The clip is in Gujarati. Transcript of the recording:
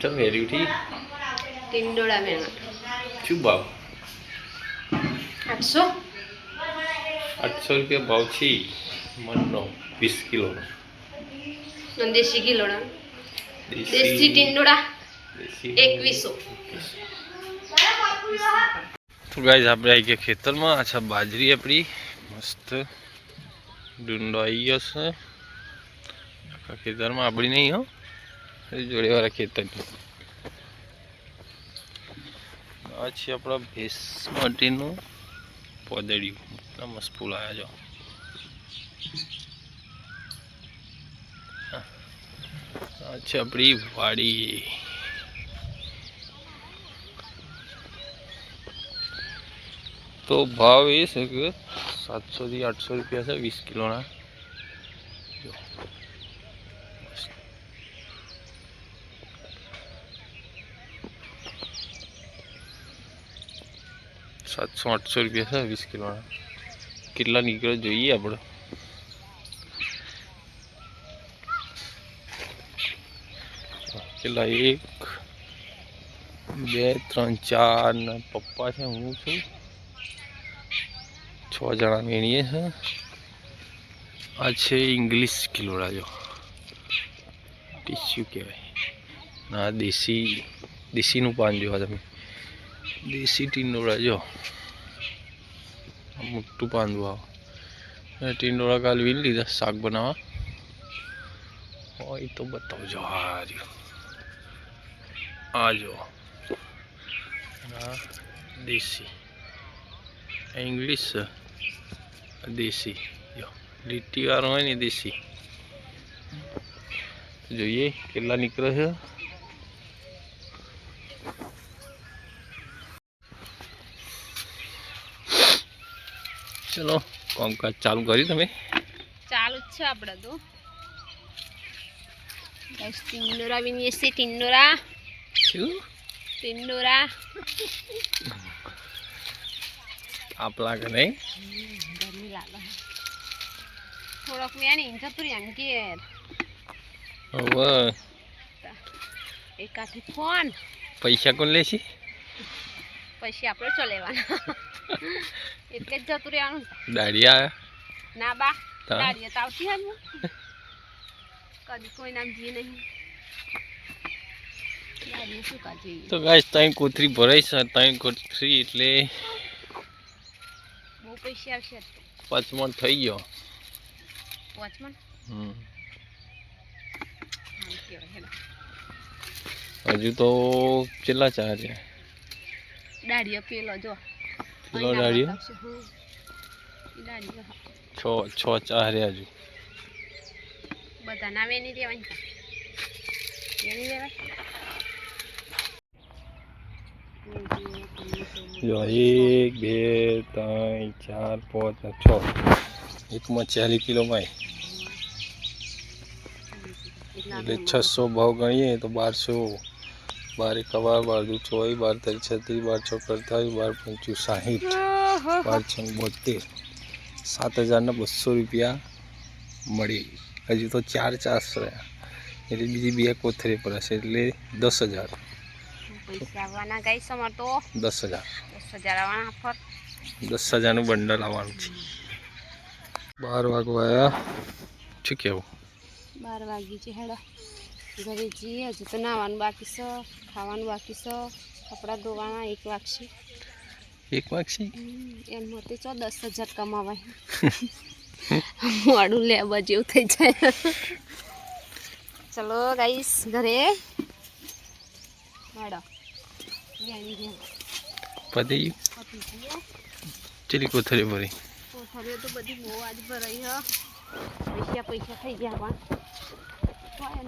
ચમ વેરી ઉઠી ટિંડોળા મેણા શું ભાવ 800 800 રૂપિયા ભાવ છે મનનો 20 કિલોનો દેશી કિલોડા દેશી ટિંડોળા 2100 तो गाइस આપણે આવી ગયા ખેતરમાં અચ્છા બાજરી આપણી મસ્ત ડુંડો આવી ગયો છે આખા ખેતરમાં આપણી નહીં હો જોડે વાળા ખેતરની આ છે આપણા ભેંસ માટેનું પોદડિયું એટલા મસ્ત ફૂલ આવ્યા જો આ છે આપણી વાડી तो भाव ये है कि 700 થી 800 रुपया से 20 किलो ना जो 700-800 रुपया से 20 किलो ना कितना निकलो જોઈએ આપણે કેટલા 1 2 3 4 ને પપ્પા છે હું છું 6 જણા મેણીએ છે આ છે ઇંગ્લિશ કિલોડા જો ટીસ્યુ કહેવાય ના દેશીનું પાન જોવા તમે દેશી ટીંડોળા જો મોટું પાંદું આવે ટીંડોળા કાલ વીણી લીધા શાક બનાવવા હોય તો બતાવજો આ જો દેશી इंग्लिश देसी जो લીટી વાળો હોય ને દેશી જોઈએ કેટલા નીકળે છે ચલો કામકાજ ચાલુ કરી તમે ચાલુ જ છે આપણે તો બસ ટિંડોરા વિની છે ટિંડોરા શું ટિંડોરા આપલા કે નહીં ગરમી લાગે થોડોક મેની જતું એમ કે હવે એકાથી ફોન પૈસા કોણ લેશે પછી આપણે ચો લેવાના એટલે જ જતું રહેવાનું દાડિયા ના બા દાડિયા તો આવતી હે કદી કોઈ નામ જી નહીં દાડિયા શું કાજી તો ગાઈસ ત્રણ કોથરી ભરાઈ છે ત્રણ કોથરી એટલે પૈસા આવશે 5 મણ થઈ ગયો 5 મણ હજુ તો કેટલા ચાર છે દાડિયો પેલો જો પેલો દાડિયો દાડિયો 6 ચાર હજુ બધા નામે નહીં દેવાની એની દેવાય જો 1 2 3 4 5 6 એકમાં 40 કિલોમાં એટલે 600 ભાવ ગણીએ તો 1200 12 કવા 12 ચોઈ 12 36 12 48 12 55 60 12 72 7200 રૂપિયા મળી હજુ તો 4 ચારસો એટલે બીજી બે કોથરી પર હશે એટલે 10,000 પૈસા આવવાના ગાઈ સમર તો 10,000 આવવાના ફર 10,000 નું બંડલ આવવાનું છે 12 વાગવા આવ્યા શું કેવું 12 વાગી છે હેડા ઘરે જઈએ હજુ તો નાવાનું બાકી છે ખાવાનું બાકી છે કપડાં ધોવાના 1 વાગશે 1 વાગશે એમ મોતે 10,000 કમાવાય મોડું લેવા જેવું થઈ જાય ચલો ગાઈસ ઘરે મેડમ પતિ ચલી કોથરી ભરી કોથરીઓ તો બધી બહુ આજ ભરાઈ હ પૈસા થઈ ગયા પણ